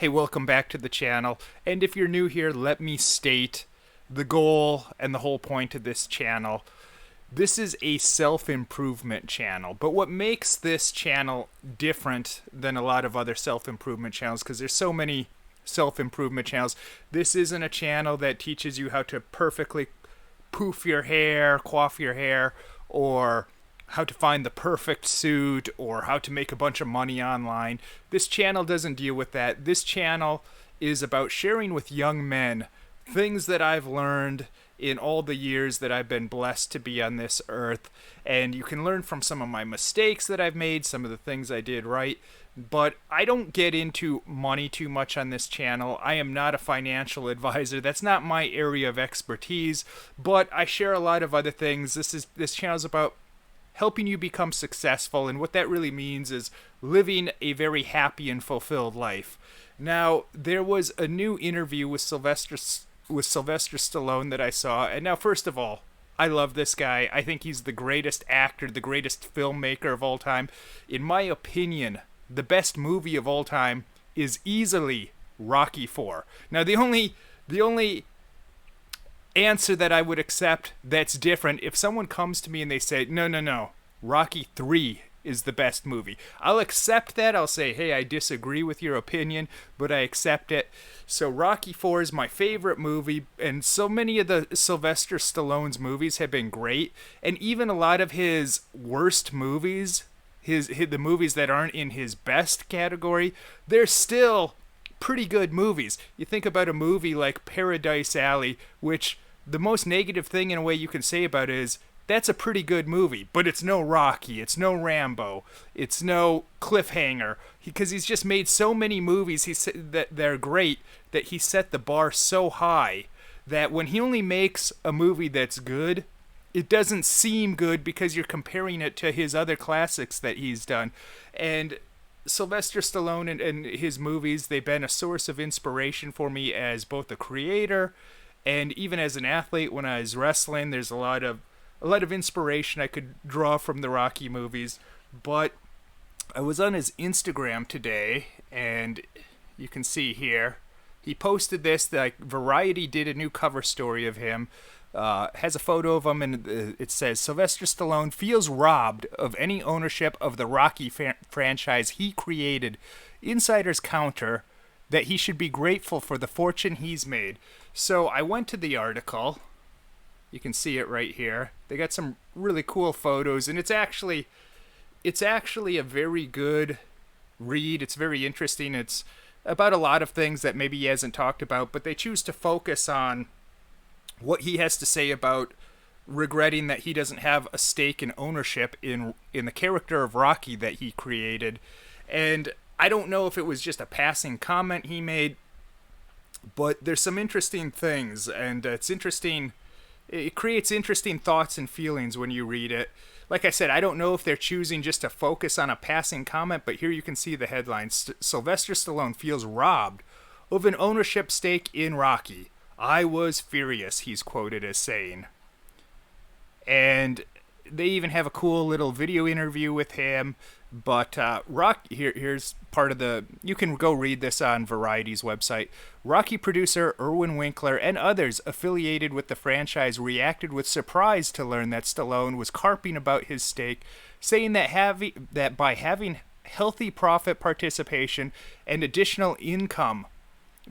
Hey, welcome back to the channel. And if you're new here, let me state the goal and the whole point of this channel. This is a self-improvement channel, but what makes this channel different than a lot of other self-improvement channels, because there's so many self-improvement channels, this isn't a channel that teaches you how to perfectly poof your hair, coif your hair, or how to find the perfect suit, or how to make a bunch of money online. This channel doesn't deal with that. This channel is about sharing with young men things that I've learned in all the years that I've been blessed to be on this earth. And you can learn from some of my mistakes that I've made, some of the things I did right. But I don't get into money too much on this channel. I am not a financial advisor. That's not my area of expertise. But I share a lot of other things. This channel is about helping you become successful, and what that really means is living a very happy and fulfilled life. Now, there was a new interview with Sylvester Stallone that I saw, and now, first of all, I love this guy. I think he's the greatest actor, the greatest filmmaker of all time. In my opinion, the best movie of all time is easily Rocky IV. Now, the only answer that I would accept that's different, if someone comes to me and they say, no, Rocky 3 is the best movie, I'll accept that. I'll say, hey, I disagree with your opinion, but I accept it. So Rocky IV is my favorite movie, and so many of the Sylvester Stallone's movies have been great, and even a lot of his worst movies, the movies that aren't in his best category, they're still pretty good movies. You think about a movie like Paradise Alley, which the most negative thing in a way you can say about it is that's a pretty good movie, but it's no Rocky, it's no Rambo, it's no Cliffhanger, because he's just made so many movies that they're great, that he set the bar so high that when he only makes a movie that's good, it doesn't seem good because you're comparing it to his other classics that he's done. And Sylvester Stallone and his movies, they've been a source of inspiration for me as both a creator and even as an athlete. When I was wrestling, there's a lot of inspiration I could draw from the Rocky movies. But I was on his Instagram today, and you can see here, he posted this, like Variety did a new cover story of him. Has a photo of him, and it says, Sylvester Stallone feels robbed of any ownership of the Rocky franchise he created. Insiders counter that he should be grateful for the fortune he's made. So I went to the article. You can see it right here. They got some really cool photos, and it's actually a very good read. It's very interesting. It's about a lot of things that maybe he hasn't talked about, but they choose to focus on what he has to say about regretting that he doesn't have a stake in ownership in the character of Rocky that he created. And I don't know if it was just a passing comment he made, but there's some interesting things, and it's interesting. It creates interesting thoughts and feelings when you read it. Like I said, I don't know if they're choosing just to focus on a passing comment, but here you can see the headline. Sylvester Stallone feels robbed of an ownership stake in Rocky. I was furious, he's quoted as saying. And they even have a cool little video interview with him. But here's part of the... You can go read this on Variety's website. Rocky producer Irwin Winkler and others affiliated with the franchise reacted with surprise to learn that Stallone was carping about his stake, saying that by having healthy profit participation and additional income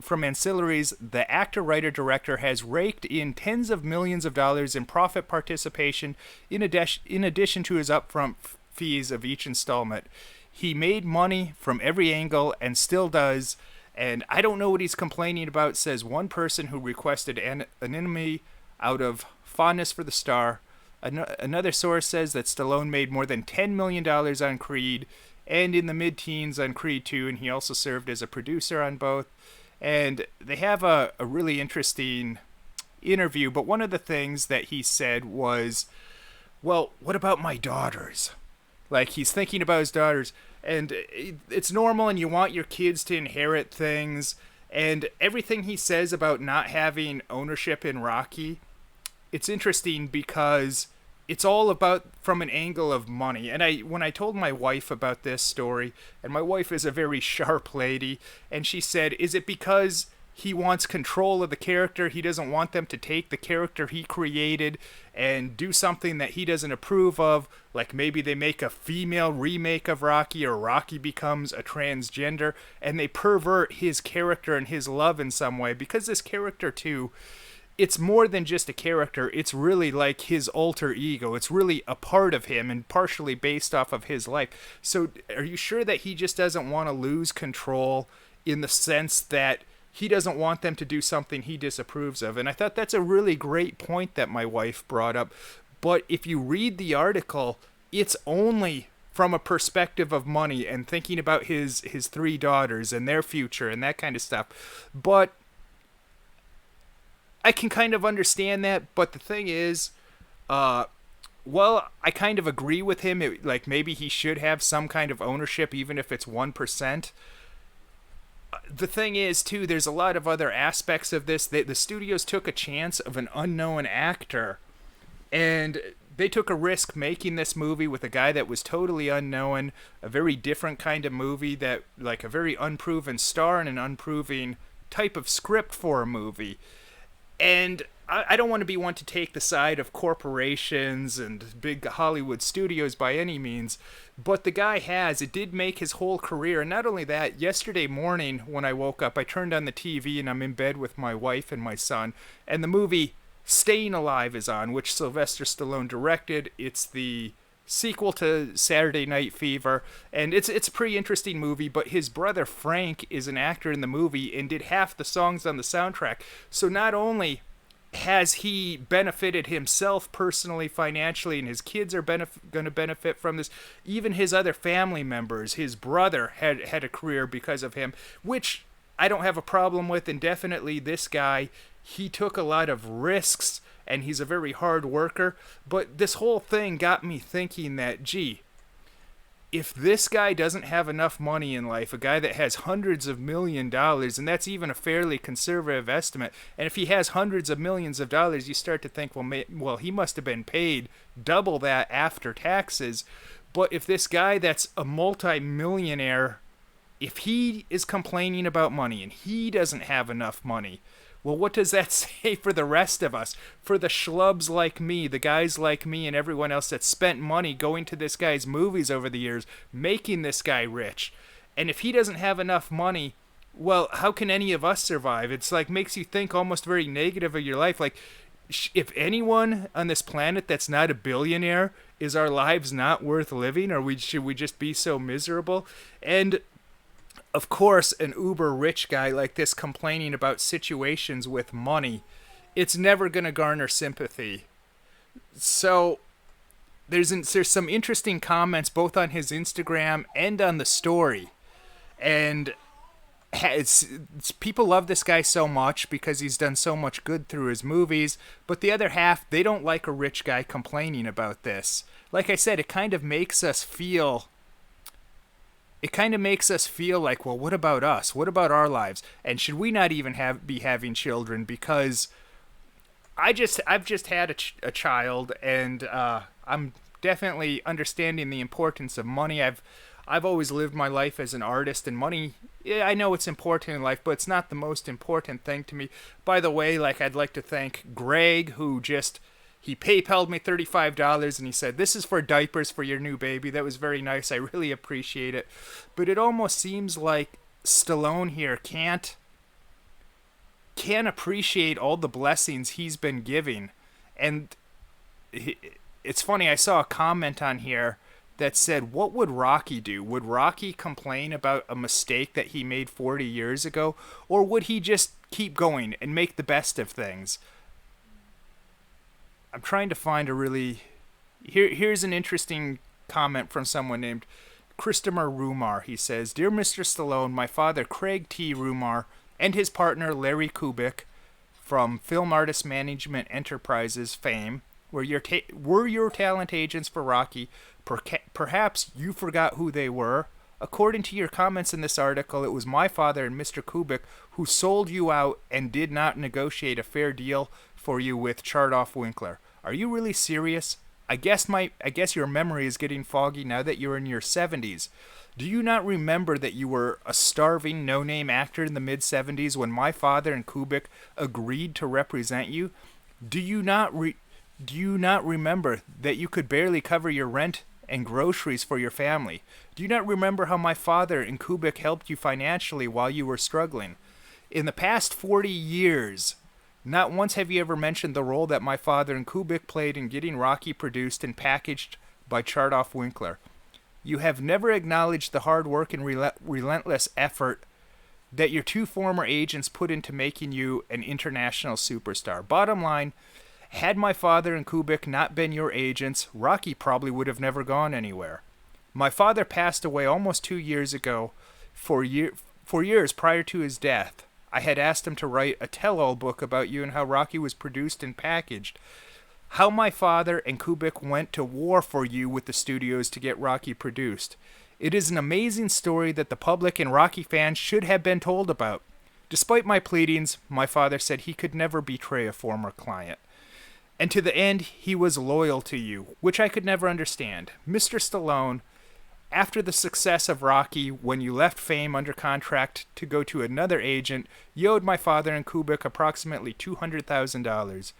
from ancillaries, the actor, writer, director has raked in tens of millions of dollars in profit participation in addition to his upfront fees of each installment. He made money from every angle and still does, and I don't know what he's complaining about, says one person who requested anonymity out of fondness for the star. Another source says that Stallone made more than $10 million on Creed and in the mid-teens on Creed 2, and he also served as a producer on both. And they have a really interesting interview, but one of the things that he said was, well, what about my daughters? Like, he's thinking about his daughters, and it's normal, and you want your kids to inherit things, and everything he says about not having ownership in Rocky, it's interesting because it's all about from an angle of money. And when I told my wife about this story, and my wife is a very sharp lady, and she said, is it because he wants control of the character? He doesn't want them to take the character he created and do something that he doesn't approve of, like maybe they make a female remake of Rocky, or Rocky becomes a transgender, and they pervert his character and his love in some way, because this character too, it's more than just a character. It's really like his alter ego. It's really a part of him and partially based off of his life. So are you sure that he just doesn't want to lose control, in the sense that he doesn't want them to do something he disapproves of? And I thought that's a really great point that my wife brought up. But if you read the article, it's only from a perspective of money and thinking about his three daughters and their future and that kind of stuff. But I can kind of understand that, but the thing is, well, I kind of agree with him. Like, maybe he should have some kind of ownership, even if it's 1%. The thing is, too, there's a lot of other aspects of this. The studios took a chance of an unknown actor, and they took a risk making this movie with a guy that was totally unknown, a very different kind of movie, that, like, a very unproven star and an unproven type of script for a movie. And I don't want to be one to take the side of corporations and big Hollywood studios by any means, but the guy it did make his whole career. And not only that, yesterday morning when I woke up, I turned on the TV and I'm in bed with my wife and my son, and the movie Staying Alive is on, which Sylvester Stallone directed. It's the sequel to Saturday Night Fever, and it's a pretty interesting movie. But his brother Frank is an actor in the movie and did half the songs on the soundtrack. So not only has he benefited himself personally, financially, and his kids are going to benefit from this, even his other family members, his brother had a career because of him, which I don't have a problem with. And definitely this guy, he took a lot of risks, and he's a very hard worker. But this whole thing got me thinking that, gee, if this guy doesn't have enough money in life, a guy that has hundreds of $1,000,000, and that's even a fairly conservative estimate, and if he has hundreds of millions of dollars, you start to think, well, he must have been paid double that after taxes. But if this guy that's a multi-millionaire, if he is complaining about money and he doesn't have enough money, well, what does that say for the rest of us? For the schlubs like me, the guys like me, and everyone else that spent money going to this guy's movies over the years, making this guy rich. And if he doesn't have enough money, well, how can any of us survive? It's like, makes you think almost very negative of your life. Like, if anyone on this planet that's not a billionaire, is our lives not worth living? Or should we just be so miserable? And of course, an uber rich guy like this complaining about situations with money, it's never going to garner sympathy. So there's some interesting comments both on his Instagram and on the story. And people love this guy so much because he's done so much good through his movies. But the other half, they don't like a rich guy complaining about this. Like I said, it kind of makes us feel like, well, what about us? What about our lives? And should we not even be having children? Because I've just had a child, and I'm definitely understanding the importance of money. I've always lived my life as an artist, and money, yeah, I know it's important in life, but it's not the most important thing to me. By the way, I'd like to thank Greg, who he PayPal'd me $35, and he said, this is for diapers for your new baby. That was very nice. I really appreciate it. But it almost seems like Stallone here can't appreciate all the blessings he's been giving. And it's funny, I saw a comment on here that said, what would Rocky do? Would Rocky complain about a mistake that he made 40 years ago? Or would he just keep going and make the best of things? I'm trying to find here's an interesting comment from someone named Christopher Rumar. He says, Dear Mr. Stallone, my father Craig T. Rumar and his partner Larry Kubik from Film Artist Management Enterprises fame were your talent agents for Rocky. Perhaps you forgot who they were. According to your comments in this article, it was my father and Mr. Kubik who sold you out and did not negotiate a fair deal for you with Chardoff Winkler. Are you really serious? I guess your memory is getting foggy now that you're in your 70s. Do you not remember that you were a starving, no-name actor in the mid-70s when my father and Kubik agreed to represent you? Do you not do you not remember that you could barely cover your rent and groceries for your family? Do you not remember how my father and Kubik helped you financially while you were struggling? In the past 40 years, not once have you ever mentioned the role that my father and Kubik played in getting Rocky produced and packaged by Chardoff Winkler. You have never acknowledged the hard work and relentless effort that your two former agents put into making you an international superstar. Bottom line, had my father and Kubik not been your agents, Rocky probably would have never gone anywhere. My father passed away almost 2 years ago. For years prior to his death, I had asked him to write a tell-all book about you and how Rocky was produced and packaged. How my father and Kubik went to war for you with the studios to get Rocky produced. It is an amazing story that the public and Rocky fans should have been told about. Despite my pleadings, my father said he could never betray a former client. And to the end, he was loyal to you, which I could never understand. Mr. Stallone, after the success of Rocky, when you left Fame under contract to go to another agent, you owed my father and Kubik approximately $200,000.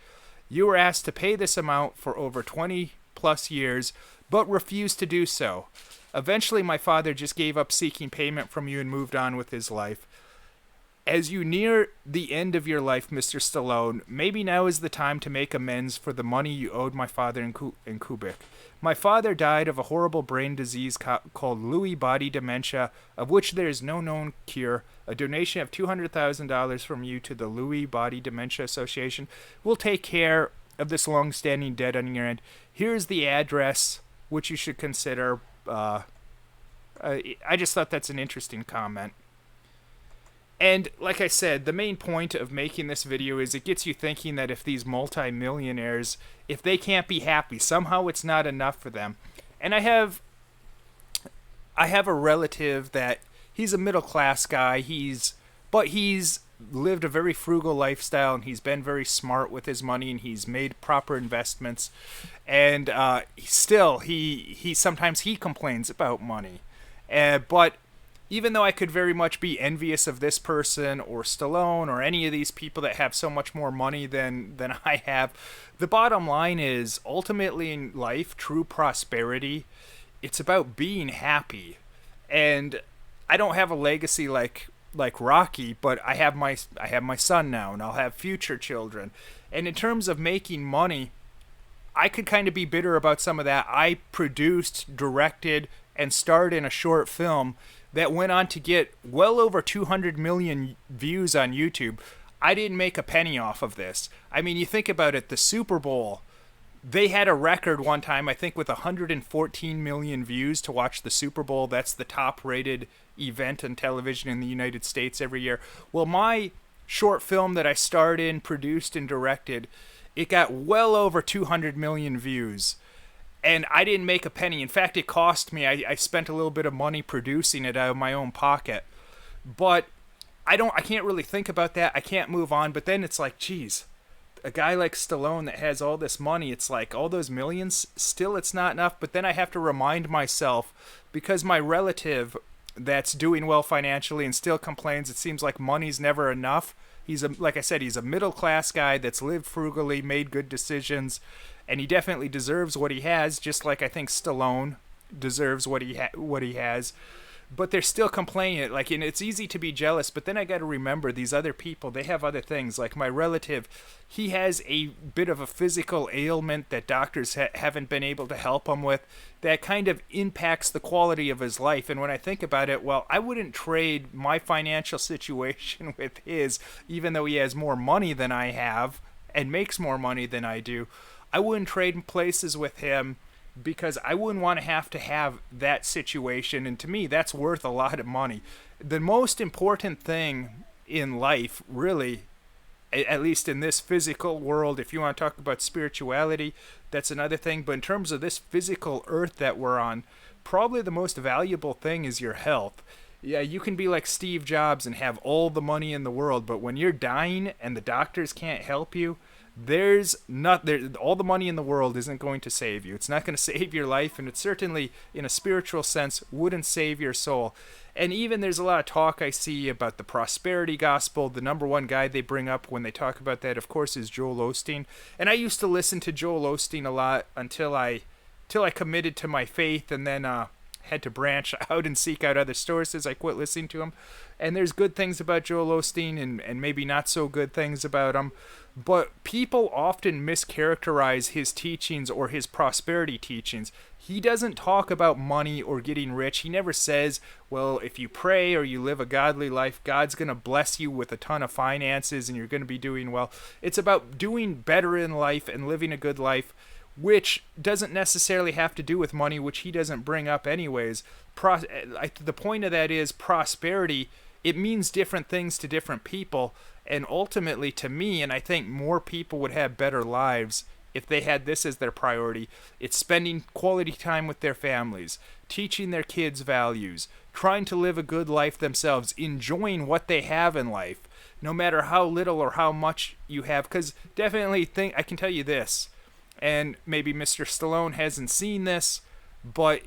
You were asked to pay this amount for over 20 plus years, but refused to do so. Eventually, my father just gave up seeking payment from you and moved on with his life. As you near the end of your life, Mr. Stallone, maybe now is the time to make amends for the money you owed my father and Kubik. My father died of a horrible brain disease called Lewy body dementia, of which there is no known cure. A donation of $200,000 from you to the Lewy Body Dementia Association will take care of this long-standing debt on your end. Here's the address, which you should consider. I just thought that's an interesting comment. And like I said, the main point of making this video is it gets you thinking that if these multimillionaires, if they can't be happy, somehow it's not enough for them. And I have a relative that he's a middle class guy. But he's lived a very frugal lifestyle, and he's been very smart with his money, and he's made proper investments. And still, he sometimes he complains about money, but even though I could very much be envious of this person or Stallone or any of these people that have so much more money than I have, the bottom line is ultimately in life, true prosperity, it's about being happy. And I don't have a legacy like Rocky, but I have my son now, and I'll have future children. And in terms of making money, I could kind of be bitter about some of that. I produced, directed, and starred in a short film that went on to get well over 200 million views on YouTube. I didn't make a penny off of this. I mean, you think about it, the Super Bowl, they had a record one time, I think, with 114 million views to watch the Super Bowl. That's the top-rated event on television in the United States every year. Well, my short film that I starred in, produced, and directed, it got well over 200 million views. And I didn't make a penny. In fact, it cost me. I spent a little bit of money producing it out of my own pocket. But I can't really think about that. I can't move on. But then it's like, geez, a guy like Stallone that has all this money, it's like all those millions, still it's not enough. But then I have to remind myself, because my relative that's doing well financially and still complains, it seems like money's never enough. Like I said, he's a middle-class guy that's lived frugally, made good decisions, and he definitely deserves what he has, just like I think Stallone deserves what he has. But they're still complaining. And it's easy to be jealous, but then I got to remember these other people, they have other things. Like my relative, he has a bit of a physical ailment that doctors haven't been able to help him with that kind of impacts the quality of his life. And when I think about it, well, I wouldn't trade my financial situation with his, even though he has more money than I have and makes more money than I do. I wouldn't trade places with him because I wouldn't want to have that situation. And to me, that's worth a lot of money. The most important thing in life, really, at least in this physical world, if you want to talk about spirituality, that's another thing. But in terms of this physical earth that we're on, probably the most valuable thing is your health. Yeah, you can be like Steve Jobs and have all the money in the world, but when you're dying and the doctors can't help you, there's not there all the money in the world isn't going to save you. It's not going to save your life, and it certainly in a spiritual sense wouldn't save your soul. And even there's a lot of talk I see about the prosperity gospel. The number one guy they bring up when they talk about that, of course, is Joel Osteen. And I used to listen to Joel Osteen a lot until I committed to my faith, and then had to branch out and seek out other sources. I quit listening to him. And there's good things about Joel Osteen and maybe not so good things about him. But people often mischaracterize his teachings or his prosperity teachings. He doesn't talk about money or getting rich. He never says, well, if you pray or you live a godly life, God's going to bless you with a ton of finances and you're going to be doing well. It's about doing better in life and living a good life, which doesn't necessarily have to do with money, which he doesn't bring up anyways. The point of that is prosperity. It means different things to different people. And ultimately, to me, and I think more people would have better lives if they had this as their priority. It's spending quality time with their families, teaching their kids values, trying to live a good life themselves, enjoying what they have in life, no matter how little or how much you have. Because definitely I can tell you this, and maybe Mr. Stallone hasn't seen this, but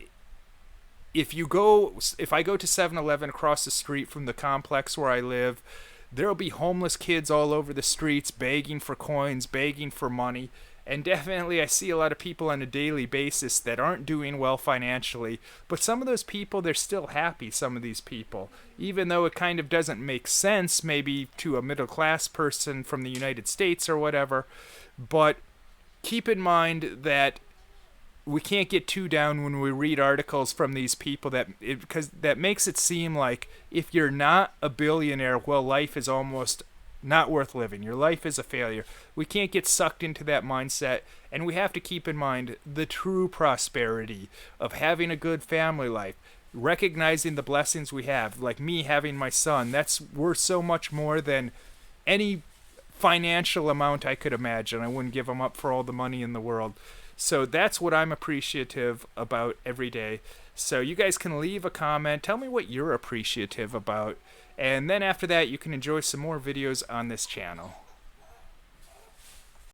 if I go to 7-Eleven across the street from the complex where I live, there'll be homeless kids all over the streets begging for coins, begging for money. And definitely I see a lot of people on a daily basis that aren't doing well financially. But some of those people, they're still happy, some of these people. Even though it kind of doesn't make sense maybe to a middle class person from the United States or whatever. But keep in mind that we can't get too down when we read articles from these people because that makes it seem like if you're not a billionaire, well, life is almost not worth living. Your life is a failure. We can't get sucked into that mindset, and we have to keep in mind the true prosperity of having a good family life, recognizing the blessings we have, like me having my son. That's worth so much more than any financial amount I could imagine. I wouldn't give him up for all the money in the world. So that's what I'm appreciative about every day. So you guys can leave a comment. Tell me what you're appreciative about. And then after that, you can enjoy some more videos on this channel.